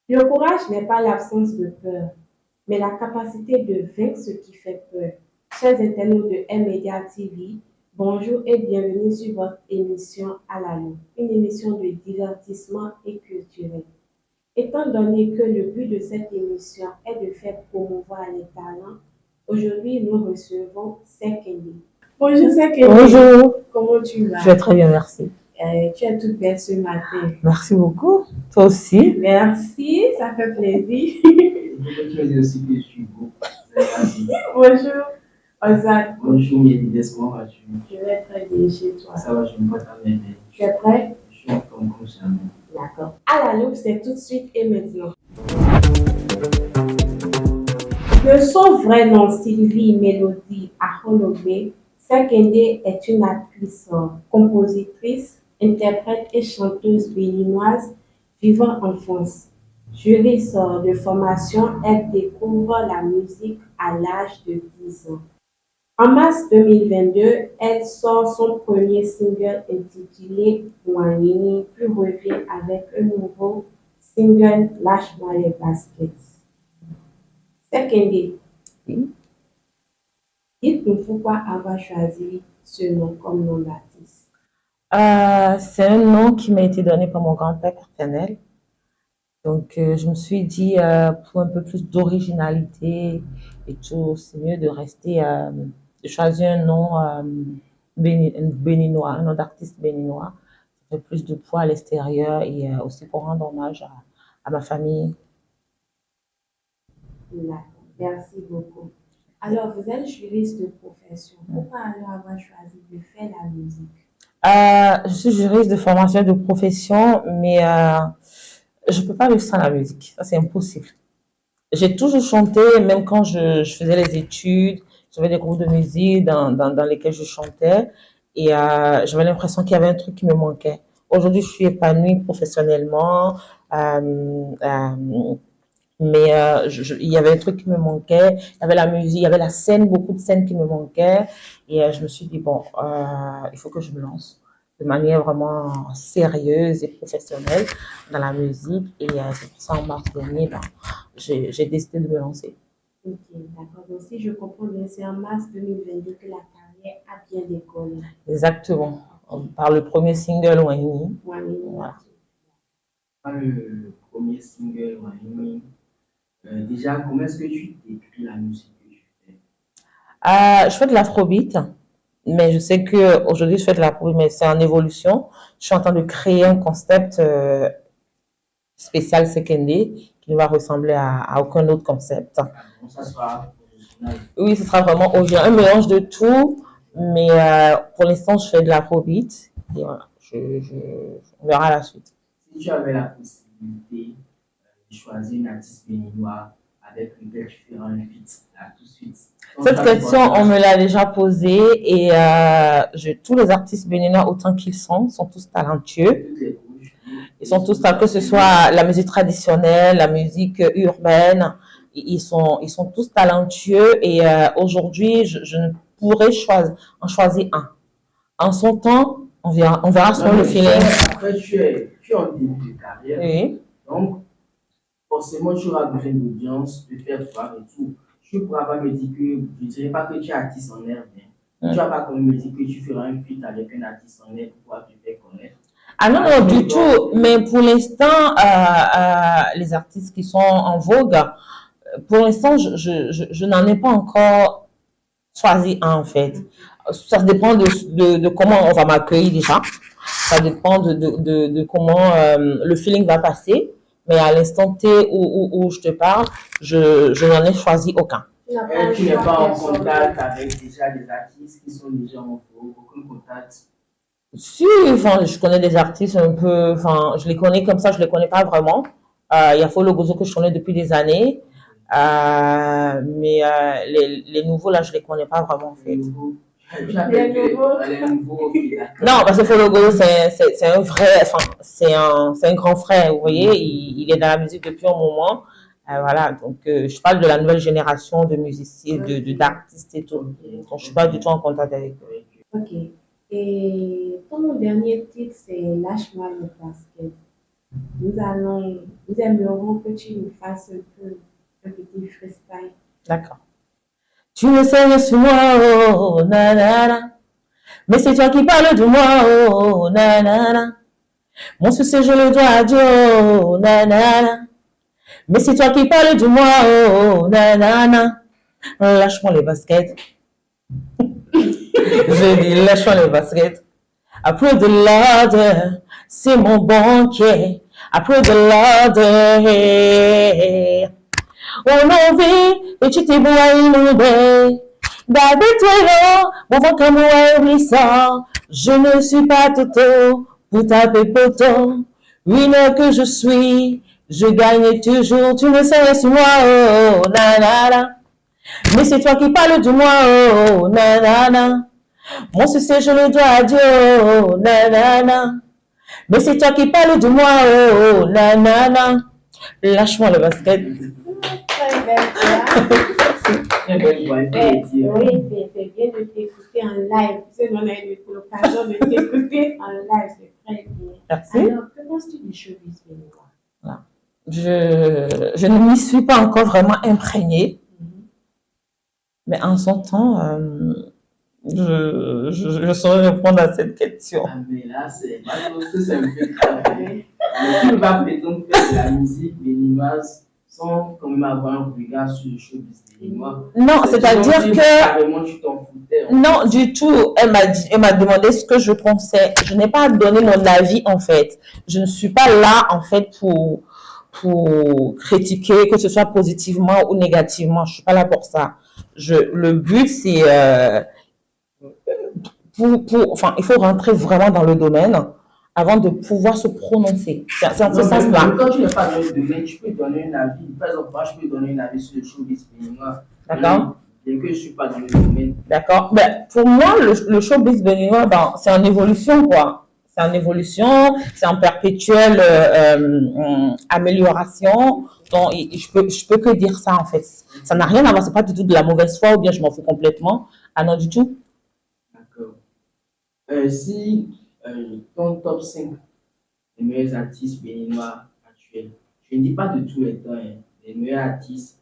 Le courage n'est pas l'absence de peur, mais la capacité de vaincre ce qui fait peur. Chers internautes de M-Media TV, bonjour et bienvenue sur votre émission à la loupe, une émission de divertissement et culturel. Étant donné que le but de cette émission est de faire promouvoir les talents, aujourd'hui nous recevons Sekende. Bonjour Sekende. Bonjour, Comment tu vas? je vais très bien, merci. Tu es toute belle ce matin. Merci beaucoup. Toi aussi. Merci, ça fait plaisir. Je peux dire aussi que je suis beau. Bonjour, Ozad. Bonjour, Mélides, comment vas-tu? Je vais très bien chez toi. Ça va, je me porte bien. Tu es prêt? Je suis en forme comme jamais. D'accord. À la loupe, c'est tout de suite et maintenant. De son vrai nom, Sylvie Mélodie Ahologbe, Sekende est une actrice, compositrice, interprète et chanteuse béninoise vivant en France. Juriste de formation, elle découvre la musique à l'âge de 10 ans. En mars 2022, elle sort son premier single intitulé Wanini, puis revient avec un nouveau single Lâche-moi les baskets. Sekende, Oui. dites-nous pourquoi avoir choisi ce nom comme nom d'artiste. C'est un nom qui m'a été donné par mon grand-père paternel. Donc, je me suis dit, pour un peu plus d'originalité et tout, c'est mieux de rester, de choisir un nom béninois, un nom d'artiste béninois. Ça fait plus de poids à l'extérieur et aussi pour rendre hommage à ma famille. D'accord, merci beaucoup. Alors, vous êtes juriste de profession. Pourquoi alors avoir choisi de faire la musique? Je suis juriste de formation et de profession, mais je peux pas vivre sans la musique. Ça, c'est impossible. J'ai toujours chanté, même quand je faisais les études, j'avais des groupes de musique dans lesquels je chantais et j'avais l'impression qu'il y avait un truc qui me manquait. Aujourd'hui, je suis épanouie professionnellement, mais il y avait un truc qui me manquait. Il y avait la musique, il y avait la scène, beaucoup de scènes qui me manquaient. Et je me suis dit, bon, il faut que je me lance de manière vraiment sérieuse et professionnelle dans la musique. Et c'est pour ça, en mars dernier, ben, j'ai décidé de me lancer. Ok, d'accord. Donc, si je comprends bien, c'est en mars 2022 que la carrière a bien décollé. Exactement. Par le premier single, Wayne. Wanini. Voilà. Le premier single, Wanini, déjà, comment est-ce que tu décris la musique que tu fais? Je fais de l'afrobeat, mais je sais que aujourd'hui je fais de l'afrobeat, mais c'est en évolution. Je suis en train de créer un concept spécial Sekende qui ne va ressembler à aucun autre concept. Bon, ça sera original. Oui, ce sera vraiment original, un mélange de tout, mais pour l'instant je fais de l'afrobeat et voilà, on verra la suite. Si tu avais la possibilité de choisir une artiste béninoise avec lequel tu feras un feat, là, tout de suite. Cette question, on me l'a déjà posée et tous les artistes béninois, autant qu'ils sont tous talentueux. Ils sont tous talentueux, que ce soit la musique traditionnelle, la musique urbaine. Ils sont tous talentueux et aujourd'hui, je ne pourrais en choisir un. En son temps, on verra sur le feeling. Après, tu es en début de carrière. Oui. Donc, forcément, tu auras besoin d'audience, de faire voir et tout. Tu ne pourras pas me dire que, je ne dirais pas que tu es artiste en air, mais tu ne vas pas quand même me dire que tu feras un feat avec un artiste en air pour pouvoir te faire connaître. Ah non, non, du tout. Mais pour l'instant, les artistes qui sont en vogue, pour l'instant, je n'en ai pas encore choisi un, en fait. Ça dépend de comment on va m'accueillir déjà. Ça dépend de comment le feeling va passer. Mais à l'instant T où je te parle, je n'en ai choisi aucun. Tu n'es pas en contact avec déjà des artistes qui sont déjà en vogue, aucun contact? Si, enfin, je connais des artistes un peu, enfin, je les connais comme ça, je les connais pas vraiment. Il y a Folo Gozo que je connais depuis des années, mais les nouveaux là, je les connais pas vraiment en fait. Non, parce que Folo Gozo c'est un vrai, enfin, c'est un grand frère, vous voyez, il est dans la musique depuis un moment. Voilà, donc je parle de la nouvelle génération de musiciens, d'artistes et tout. Donc je suis pas du tout en contact avec eux. Ok. Et ton dernier titre, c'est Lâche-moi le basket. nous aimerons que tu nous fasses un petit freestyle. D'accord. Tu ne sais rien sur moi, oh, nanana. Mais c'est toi qui parles de moi, oh, nanana. Mon succès, je le dois à Dieu, oh, nanana. Mais c'est toi qui parles de moi, oh, nanana. Lâche-moi les baskets. Je dis, lâche-moi les baskets. Après de l'ordre, c'est mon banquier. Après de l'ordre, on envie, et tu t'es beau à inonder. D'habitude, mon ventre à moi glissant. Je ne suis pas Toto pour taper poteau. Winner que je suis, je gagne toujours. Tu ne sais sur moi, oh, nanana. Mais c'est toi qui parles de moi, oh, nanana. Mon succès, je le dois à Dieu, oh, nanana. Mais c'est toi qui parles de moi, oh, nanana. Lâche-moi le basket. Très belle voix. Très belle voix, il faut le dire. Oui, c'est bien de t'écouter en live. Tu sais, on a eu l'occasion de t'écouter en live, c'est très bien. Merci. Alors, que penses-tu du showbiz béninois? Je ne m'y suis pas encore vraiment imprégnée, mais en son temps, je saurais répondre à cette question. Ah, mais là, c'est un peu grave. Mais tu ne vas prétendre faire de la musique béninoise sans quand même avoir un regard sur le showbiz béninois. Non, c'est-à-dire que Carrément, tu t'en foutais. non, du tout. Elle m'a demandé ce que je pensais. Je n'ai pas donné mon avis en fait. Je ne suis pas là en fait pour critiquer, que ce soit positivement ou négativement. Je suis pas là pour ça. Le but c'est enfin, il faut rentrer vraiment dans le domaine avant de pouvoir se prononcer. C'est en ce sens-là. Quand tu n'es pas dans le domaine, tu peux donner un avis. Par exemple, moi, je peux donner un avis sur le showbiz béninois. D'accord. Bien que je ne suis pas dans le domaine. D'accord. Ben, pour moi, le showbiz béninois, ben, c'est en évolution, quoi. C'est en évolution, c'est en perpétuelle amélioration. Donc, je peux que dire ça, en fait. Ça n'a rien à voir, c'est pas du tout de la mauvaise foi ou bien je m'en fous complètement. Ah non, du tout. D'accord. Si ton top 5 des meilleurs artistes béninois actuels, je ne dis pas de tous les temps, hein, les meilleurs artistes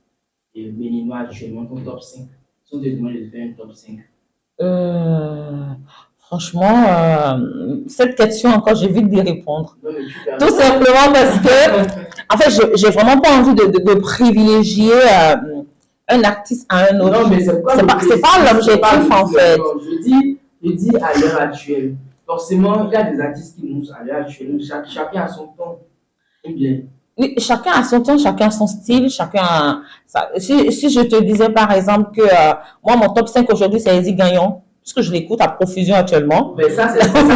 béninois actuellement, ton top 5, si on te demande de faire un top 5. Franchement, cette question encore, j'évite d'y répondre. Non, mais tu peux Tout simplement parce que, en fait, j'ai vraiment pas envie de privilégier un artiste à un autre. Non, mais c'est pas l'objectif, en fait. Non, je dis à l'heure actuelle. Forcément, il y a des artistes qui nous à l'heure actuelle. Chacun a son temps. Ou bien. Oui, chacun a son temps, chacun a son style, chacun a si je te disais par exemple que moi, mon top 5 aujourd'hui, c'est Easy Gagnon, puisque je l'écoute à profusion actuellement. Mais ça, c'est exactement.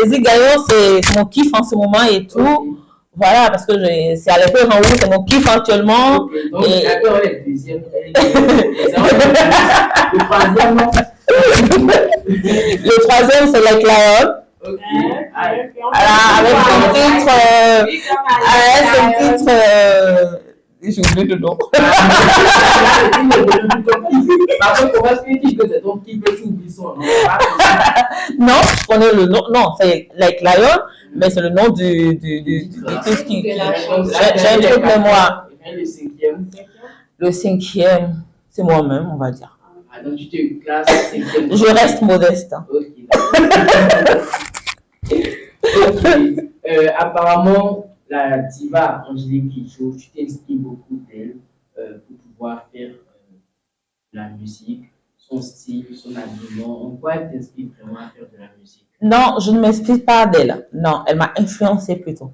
Easy Gagnon, c'est mon kiff en ce moment et tout. Okay. Voilà, parce que c'est à l'époque en haut, c'est mon kiff actuellement. Okay. Donc, d'accord, le deuxième. Le troisième, c'est Like Lion. Ok. Avec son titre. J'ai oublié le nom. Par contre, comment expliquer que c'est ton kiff que tu oublies son nom? Non, je connais le nom. Non, c'est Like Lion, mais c'est le nom du titre qui. J'ai un truc de moi. Le cinquième. Le cinquième, c'est moi-même, on va dire. Ah, donc tu te classes cinquième. Je reste modeste. Ok. Apparemment, la diva Angélique Kidjo, tu t'inspires beaucoup d'elle pour pouvoir faire de la musique, son style, son habillement. En quoi elle t'inspire vraiment à faire de la musique? Non, je ne m'inspire pas d'elle. Non, elle m'a influencé plutôt.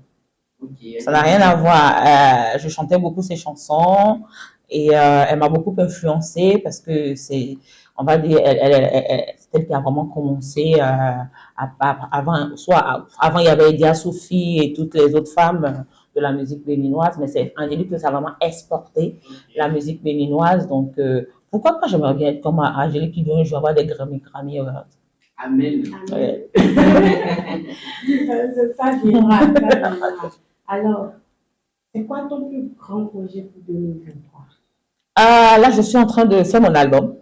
Okay. Ça n'a rien à voir. Je chantais beaucoup ses chansons et elle m'a beaucoup influencé parce que c'est, on va dire, c'est elle qui a vraiment commencé avant, avant il y avait Dia Sophie et toutes les autres femmes de la musique béninoise, mais c'est Angélique que ça a vraiment exporté la musique béninoise. Donc, pourquoi pas j'aimerais bien être comme Angélique qui doit avoir des Grammy. Amen. Ouais. Ça viendra. Alors, c'est quoi ton plus grand projet pour 2023? Là, je suis en train de faire mon album.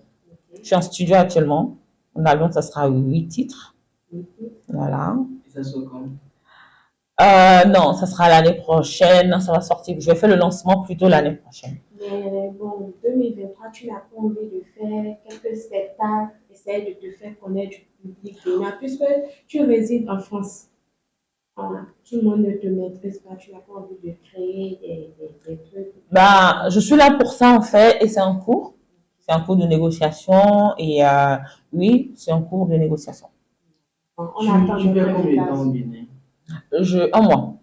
Okay. Je suis en studio actuellement. Mon album, ça sera 8 titres. Voilà. Et ça sera quand? Non, ça sera l'année prochaine. Ça va sortir. Je vais faire le lancement plutôt l'année prochaine. Mais bon, 2023, tu n'as pas envie de faire quelques spectacles, essayer de te faire connaître du public bénin, puisque tu résides en France. Voilà. Tout le monde ne te maîtrise pas, tu n'as pas envie de créer des trucs. Bah, je suis là pour ça en fait, et c'est un cours. C'est un cours de négociation et oui, c'est un cours de négociation. On Tu attend fais notre combien de temps au invitation. Bénin? Un mois.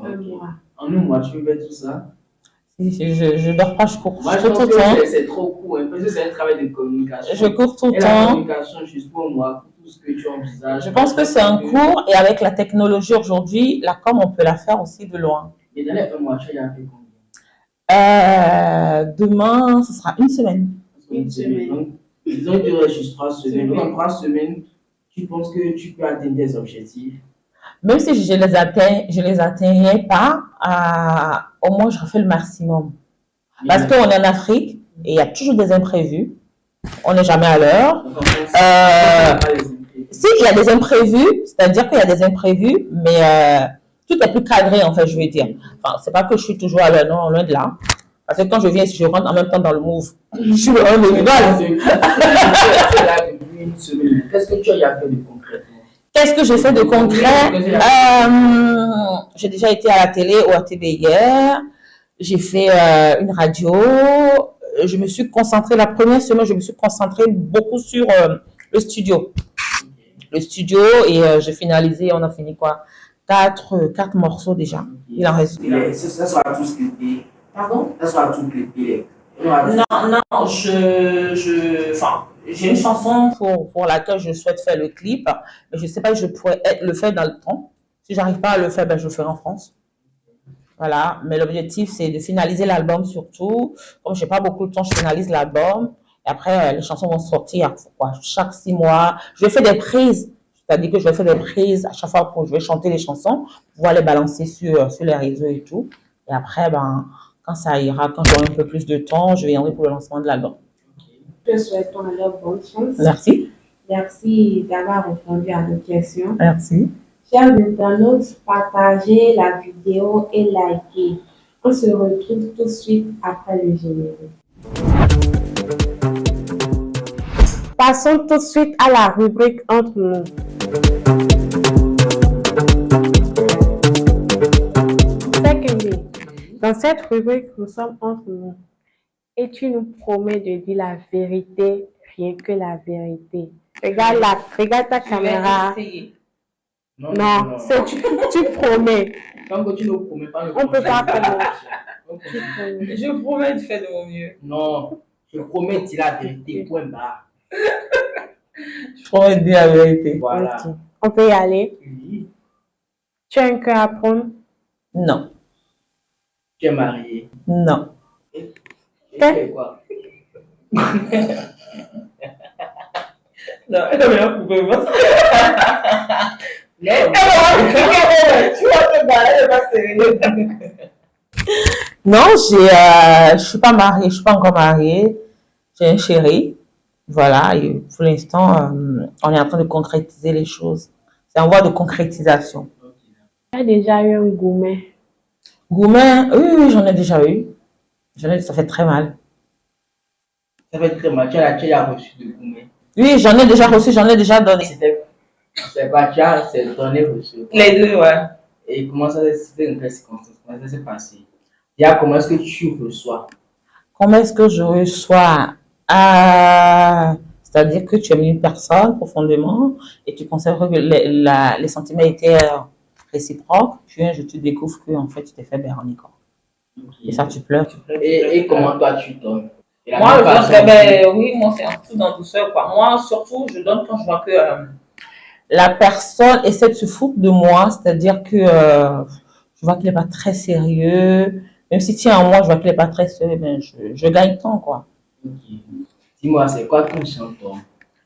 Un Ok. mois. En un mois, tu fais tout ça? Je dors pas, je cours, Moi, je je cours tout pense le temps. que c'est trop court, hein, parce que c'est un travail de communication. Je cours tout le Et la temps. communication, juste pour moi, pour tout ce que tu envisages. Je pense que c'est un cours et avec la technologie aujourd'hui, la com, on peut la faire aussi de loin. Et dans les un mois, tu as fait combien? Demain, ce sera une semaine. Une semaine. Donc, disons que tu restes juste 3 semaines. Donc, en 3 semaines, tu penses que tu peux atteindre des objectifs? Même si je les atteignais pas, au moins je refais le maximum. Parce qu'on est en Afrique et il y a toujours des imprévus. On n'est jamais à l'heure. Donc, en fait, Si, il y a des imprévus, c'est-à-dire qu'il y a des imprévus, mais tout est plus cadré, en fait, je veux dire. Enfin, c'est pas que je suis toujours à l'heure, non, loin de là. Parce que quand je viens ici, je rentre en même temps dans le move. Je suis vraiment de rival. Une semaine. Qu'est-ce que tu as fait de concrètement? Qu'est-ce que j'ai fait de concret? J'ai déjà été à la télé ou à TV hier. J'ai fait une radio. Je me suis concentrée, la première semaine, je me suis concentrée beaucoup sur le studio. Le studio et j'ai finalisé, on a fini quoi? 4 morceaux déjà. Il en reste. Ça sera tout scripté. Pardon? Ça sera tout clippé. Non, enfin, j'ai une chanson pour laquelle je souhaite faire le clip, mais je ne sais pas si je pourrais le faire dans le temps. Si j'arrive pas à le faire, ben, je le ferai en France. Voilà, mais l'objectif, c'est de finaliser l'album surtout. Comme je n'ai pas beaucoup de temps, je finalise l'album. Et après, les chansons vont sortir quoi, chaque 6 mois. Je vais faire des prises. C'est-à-dire que je vais faire des prises à chaque fois que je vais chanter les chansons, pouvoir les balancer sur les réseaux et tout. Et après, ben, quand ça ira, quand j'aurai un peu plus de temps, je viendrai pour le lancement de l'album. Je te souhaite alors bonne chance. Merci. Merci d'avoir répondu à nos questions. Merci. Chers internautes, partagez la vidéo et likez. On se retrouve tout de suite après le générique. Passons tout de suite à la rubrique Entre nous. Dans cette rubrique, nous sommes entre nous. Et tu nous promets de dire la vérité, rien que la vérité. Regarde ta caméra. Non, tu promets. Tant que tu ne promets pas, On ne peut pas promettre. Je promets de faire de mon mieux. Non, je promets de dire la vérité, point barre. Je promets de dire la vérité. Voilà. Ok. On peut y aller. Oui. Tu as un cœur à prendre? Non. Tu es marié. Non. Et tu fais quoi? Non, elle a bien coupé. Non, je suis pas mariée, je suis pas encore mariée. J'ai un chéri. Voilà, et pour l'instant, on est en train de concrétiser les choses. C'est en voie de concrétisation. Tu as déjà eu un gourmet? Gourmet, oui, j'en ai déjà eu. Ça fait très mal. Ça fait très mal. Tu as reçu de gourmet. Oui, j'en ai déjà reçu, j'en ai déjà donné. C'est pas tu as, c'est donné reçu. Les deux, ouais. Et comment ça s'est passé? Déjà, comment est-ce que tu reçois? Comment est-ce que je reçois? C'est-à-dire que tu aimes une personne profondément et tu considères que les sentiments étaient réciproques, puis je te découvre que en fait tu t'es fait berner. Et ça, tu pleures. Et comment toi tu donnes? Moi, je donne, oui, moi c'est un tout dans douceur, quoi. Moi, surtout, je donne quand je vois que la personne essaie de se foutre de moi, c'est-à-dire que je vois qu'il n'est pas très sérieux. Même si tiens en moi, je vois qu'il n'est pas très sérieux, ben, je gagne temps, quoi. Okay. Dis-moi, c'est quoi ton genre d'homme?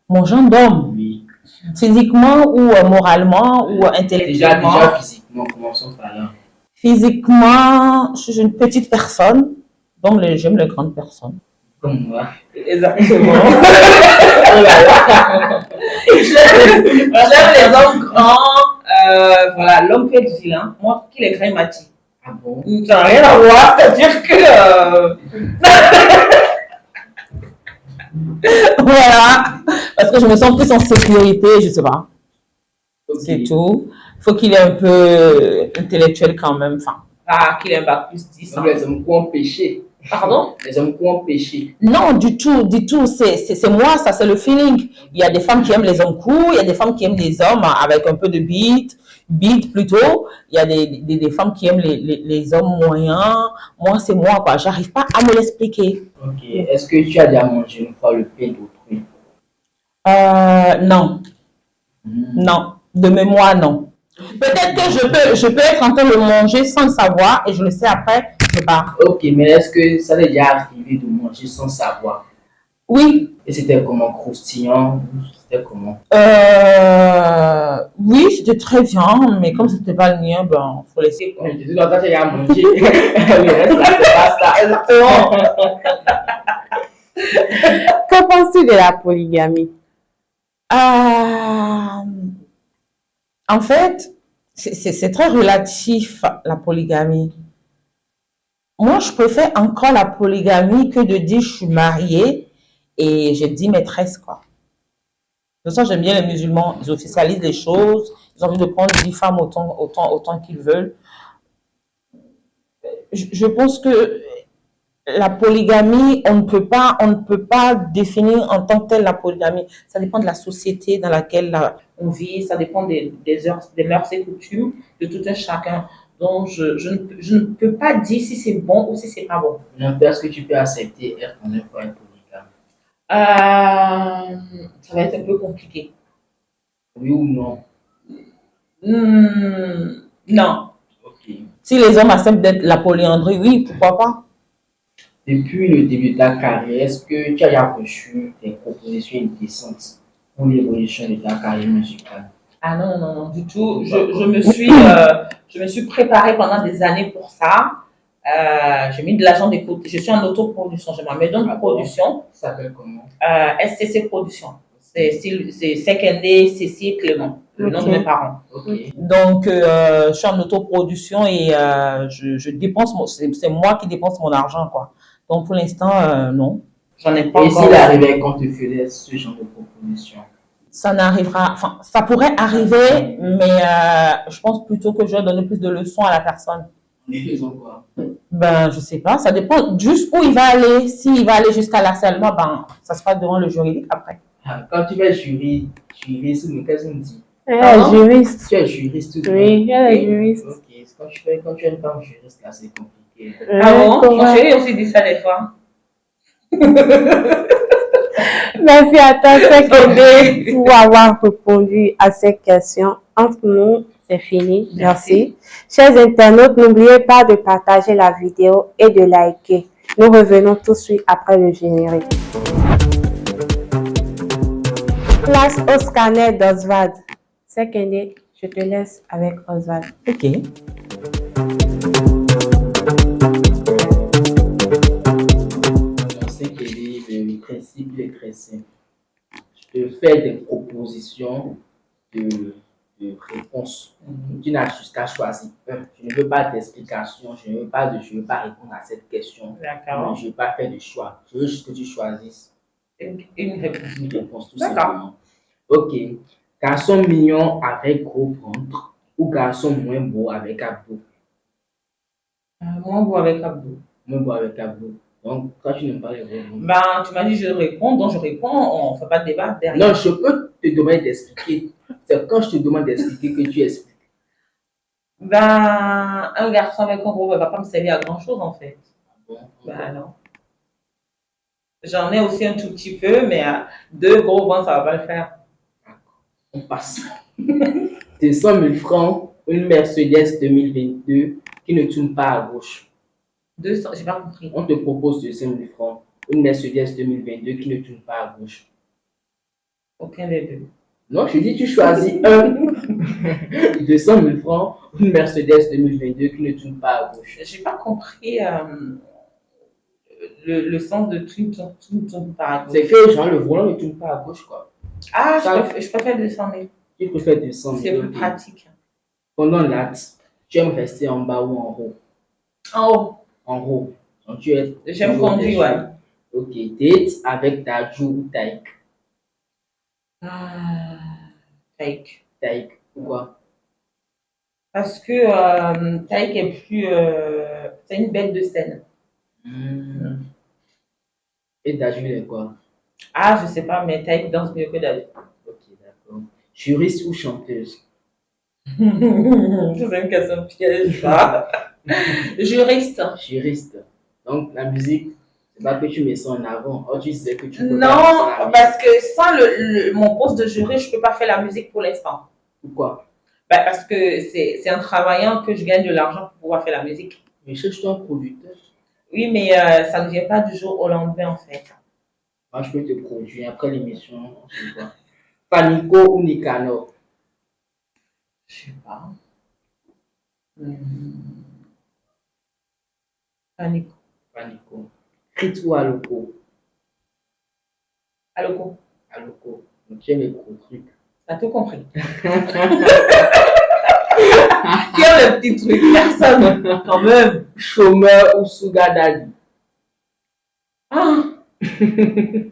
Mon genre d'homme? Oui. Physiquement ou moralement ou intellectuellement? Déjà physiquement, commençons par là. Physiquement, je suis une petite personne, donc j'aime les grandes personnes. Comme moi. Exactement. J'aime les hommes grands, Voilà, l'homme peut être vilain, montre qu'il est grand, il m'a dit. Ah bon? Ça n'a rien à voir, c'est-à-dire que. Voilà, parce que je me sens plus en sécurité, je sais pas. Ok. C'est tout. Il faut qu'il ait un peu intellectuel quand même, enfin, pas qu'il ait un bac plus 10. Donc les hommes qui ont péché. Pardon? Les hommes qui ont péché. Non, du tout, du tout. C'est moi, ça, c'est le feeling. Il y a des femmes qui aiment les hommes courts, il y a des femmes qui aiment les hommes avec un peu de beat plutôt. Il y a des femmes qui aiment les hommes moyens. Moi, c'est moi, quoi. J'arrive pas à me l'expliquer. Ok. Est-ce que tu as déjà mangé une fois le pain d'autrui? Non, non. De mémoire, non. Peut-être que je peux être en train de le manger sans le savoir et je le sais après, je pars. Ok, mais est-ce que ça t'est déjà arrivé de manger sans savoir? Oui, Et c'était comment? Croustillant? C'était comment? oui, c'était très bien, mais comme c'était pas le mien, ben, faut laisser. Je te dis, toi, tu as déjà mangé. Le reste, là, c'est pas ça. Exactement. Que penses-tu de la polygamie? En fait, c'est très relatif, la polygamie. Moi, je préfère encore la polygamie que de dire je suis mariée et j'ai 10 maîtresses, quoi. De toute façon, j'aime bien les musulmans, ils officialisent les choses, ils ont envie de prendre 10 femmes autant qu'ils veulent. Je pense que la polygamie, on ne peut pas définir en tant que telle la polygamie. Ça dépend de la société dans laquelle on vit, ça dépend des mœurs et coutumes de tout un chacun. Donc, je ne peux pas dire si c'est bon ou si c'est pas bon. Non, est-ce que tu peux accepter être en un point polygame? Ça va être un peu compliqué. Oui ou non? Non. Ok. Si les hommes acceptent d'être la polyandrie, oui, pourquoi pas? Depuis le début de ta carrière, est-ce que tu as déjà reçu des propositions indécentes pour l'évolution de ta carrière musicale? Ah non, non, non, du tout. Je me suis préparée pendant des années pour ça. J'ai mis de l'argent de côté. Je suis en autoproduction. J'ai ma maison de production. Ça s'appelle comment? SCC Production. C'est Sekende, Cécile Clément, le nom de mes parents. Ok. Donc, je suis en autoproduction et je dépense, c'est moi qui dépense mon argent, quoi. Donc, pour l'instant, non. J'en ai pas Et encore. s'il arrivait qu'on te faisait ce genre de proposition? Ça n'arrivera, enfin, ça pourrait arriver, mais je pense plutôt que je vais donner plus de leçons à la personne. En faisant quoi? Ben, je sais pas, ça dépend juste où il va aller. S'il va aller jusqu'à l'harcèlement, ben, ça se passe devant le juridique après. Quand tu vas juriste, qu'est-ce qu'on dit? Elle est juriste. Tu es juriste tout Oui, elle est juriste. Ok, quand tu es une femme juriste, là, c'est compliqué. Ah bon? Mon Comment? chéri aussi dit ça des fois. Merci à toi, Sekende, pour avoir répondu à ces questions. Entre nous, c'est fini. Merci. Chers internautes, n'oubliez pas de partager la vidéo et de liker. Nous revenons tout de suite après le générique. Place au scanner d'Oswald. Sekende, je te laisse avec Oswald. Ok. Dans ce le principe est très simple. Je te fais des propositions de réponse. Tu n'as juste qu'à choisir un. Je ne veux pas d'explication, je ne veux pas répondre à cette question. D'accord. Je ne veux pas faire de choix. Je veux juste que tu choisisses Une réponse. une réponse, tout D'accord. simplement. Ok. Garçon mignon avec gros ventre ou garçon moins beau avec abdos? Moi, vous avec Abdou. Moins beau avec abdos. Donc, quand tu n'aimes pas les gros ventres. Ben, tu m'as dit je réponds, donc je réponds, on ne fait pas de débat derrière. Non, je peux te demander d'expliquer. C'est quand je te demande d'expliquer que tu expliques. Ben, un garçon avec un gros ne va pas me servir à grand chose en fait. Bon, Ben non. J'en ai aussi un tout petit peu, mais deux gros ventres, ça ne va pas le faire. on passe. 200 000 francs, une Mercedes 2022 qui ne tourne pas à gauche. 200, j'ai pas compris. On te propose 200 000 francs, une Mercedes 2022 qui ne tourne pas à gauche. Aucun des deux. Non, je dis tu choisis un. 200 000 francs, une Mercedes 2022 qui ne tourne pas à gauche. J'ai pas compris le sens de tout par à gauche. C'est que genre le volant ne tourne pas à gauche quoi. Ah, je préfère 200 000. Tu préfères 200 000. C'est plus pratique. Pendant l'acte, tu aimes rester en bas ou en haut? En haut. En haut. Donc tu es J'aime toujours conduire, dessus. ouais. Ok. Date avec Daju ou Taïk? Taïk. Taïk. Pourquoi? Parce que Taïk est plus. C'est une bête de scène. Et Daju, il est quoi? Ah, je sais pas, mais Taïk danse mieux que David. Ok, d'accord. Juriste ou chanteuse? C'est une question piège, ça. Juriste. Juriste. Donc, la musique, c'est pas que tu mets ça en avant. Oh, tu disais que tu peux pas Non, faire ça la parce que sans mon poste de juriste, je peux pas faire la musique pour l'instant. Pourquoi? Bah, parce que c'est en travaillant que je gagne de l'argent pour pouvoir faire la musique. Mais cherche-toi un producteur. Oui, mais ça ne vient pas du jour au lendemain, en fait. Moi, je peux te produire après l'émission. On sait pas. Panico ou Nicanor? Je sais pas. Panico. Panico. Crit ou Aloko? Aloko. Aloko. Donc, tu aimes les gros trucs. T'as tout compris. Qui a le petit truc? Personne, quand même. Chômeur ou Sugar Daddy? Ah! C'est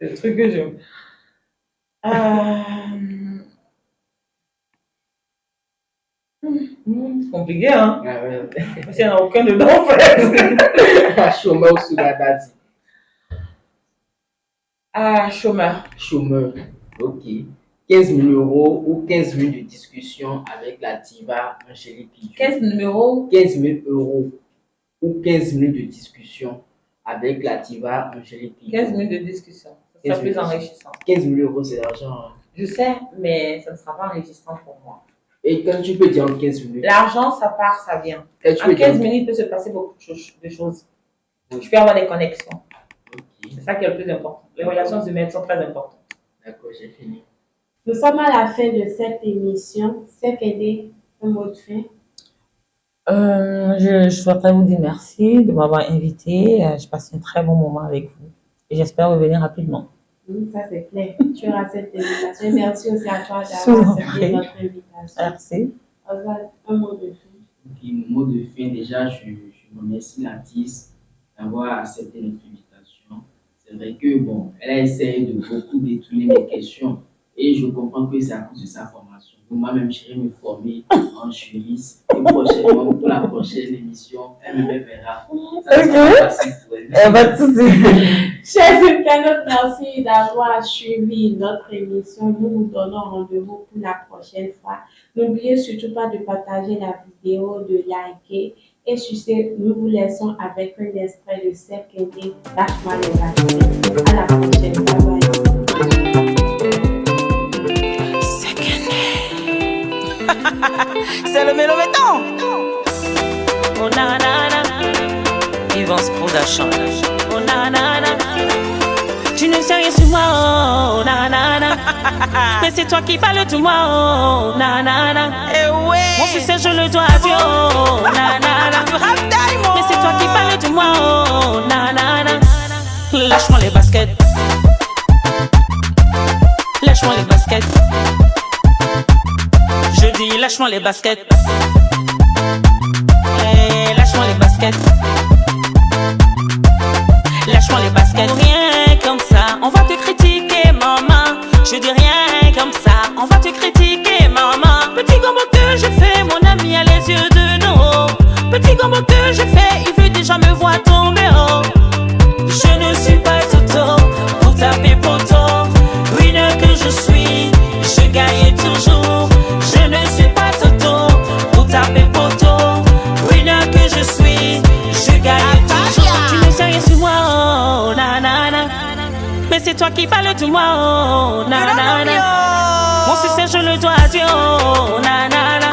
le truc que j'aime. Compliqué, hein? Ah ouais. Parce qu'il n'y en a aucun dedans, en fait. Chômeur ou Sugar Daddy? Chômeur. Chômeur. Ok. 15 000 euros ou 15 minutes de discussion avec la diva Angélique Kidjo? 15 numéros. 15 000 euros ou 15 minutes de discussion avec la diva Angélique Kidjo? 15 minutes de discussion. Ça 15 sera plus minutes. enrichissant. 15 000 euros, c'est l'argent. Hein. Je sais, mais ça ne sera pas enrichissant pour moi. Et quand tu peux dire en 15 minutes, L'argent, ça part, ça vient. et tu En peux 15 dire- minutes, il peut se passer beaucoup de choses. Oui. Je peux avoir des connexions. Ok, C'est ça qui est le plus important. Les relations humaines sont très importantes. d'accord, j'ai fini. Nous sommes à la fin de cette émission. C'est quel est un mot de fin? Je souhaiterais vous dire merci de m'avoir invité. J'ai passé un très bon moment avec vous. Et j'espère revenir rapidement. Ça, c'est clair. Tu auras cette invitation. Et merci aussi à toi Je vous d'avoir en accepté prie. notre invitation. Merci. Oswald, un mot de fin. Ok, mon mot de fin, déjà, je remercie l'artiste d'avoir accepté notre invitation. C'est vrai que, bon, elle a essayé de beaucoup détourner mes questions et je comprends que c'est à cause de sa formation. Donc, moi-même, j'irai me former en juriste et prochainement, pour la prochaine émission, elle me verra. Ça sera facile pour elle. Pas de soucis. Chers internautes, merci d'avoir suivi notre émission. Nous vous donnons rendez-vous pour la prochaine fois. N'oubliez surtout pas de partager la vidéo, de liker. Et sur ce, nous vous laissons avec un extrait de Sekende, Lâche-moi les baskets. À la prochaine. Bye bye. C'est le mélométon. Oh na na na, Yvon's Production. Oh na na na, tu ne sais rien sur moi. Oh na na na, mais c'est toi qui parles de moi. Oh na na na, mon succès je le dois à Dieu. Oh na na na, mais c'est toi qui parles de moi. Oh na na na, lâche-moi les baskets. Lâche-moi les baskets. Je dis lâche-moi les baskets. Hey, lâche-moi les baskets. Lâche-moi les baskets. Rien comme ça, on va te critiquer, maman. Je dis rien comme ça, on va te critiquer, maman. Petit combo que je fais, mon ami a les yeux dedans. Petit combo que je fais, il veut déjà me voir tomber. Oh. Je ne suis pas Toto pour taper poteau. Winner que je suis, je gagne toujours. Je ne suis pas Toto pour taper poteau. Winner que je suis, je gagne toujours. Tu ne sais rien sur moi, oh na na na. Mais c'est toi qui parles de moi, oh na na na. Mon succès je le dois à Dieu, oh na na na.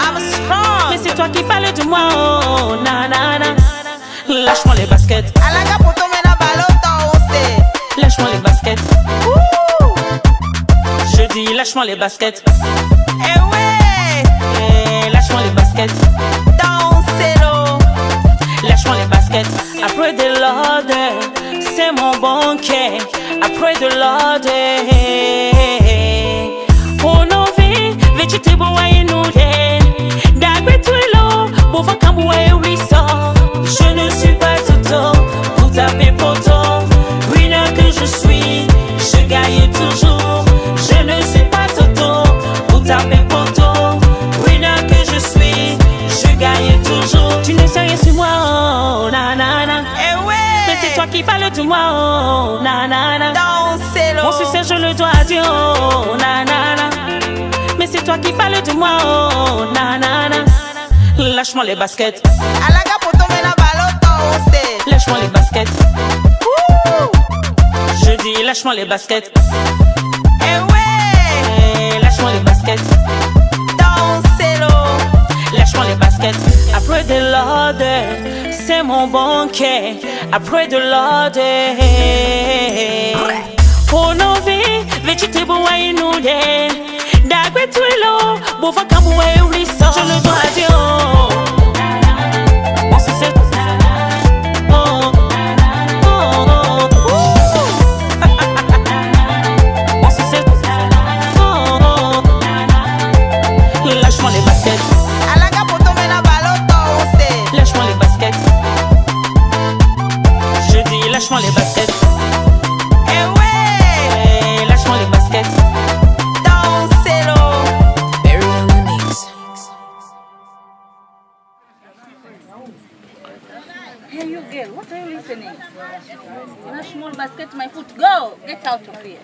Mais c'est toi qui parles de moi, oh na na na. Lâche-moi les baskets. Lâche-moi les baskets. Je dis lâche-moi les baskets. Eh ouais. Lâche-moi les baskets. Dansez-le. Lâche-moi les baskets. Après de l'ordre, c'est mon banquet. Après de l'ordre, oh non, vêtu te bois et nous. moi, oh, na na na. Mon succès, je le dois à Dieu, oh, na na na. Mais c'est toi qui parles de moi, oh, na na na. Lâche-moi les baskets. Lâche-moi les baskets. Je dis lâche-moi les baskets. Eh ouais. Lâche-moi les baskets. Lâche-moi les baskets. Après de l'ordre, c'est mon banquet. Après de l'ordre, pour nos vies, vêtis beau à nous des. D'agwe tu lo, bouva kamoué ou riso. Je le dois à Dieu. Mon succès. Oh, oh, oh, oh. Mon succès. Oh, oh. Lâche-moi les baskets. Lâche-moi les baskets. Je dis lâche-moi les baskets. Eh ouais. Lâche-moi les baskets. Hey, you girl, what are you listening? In a small basket, my foot. Go! Get out of here.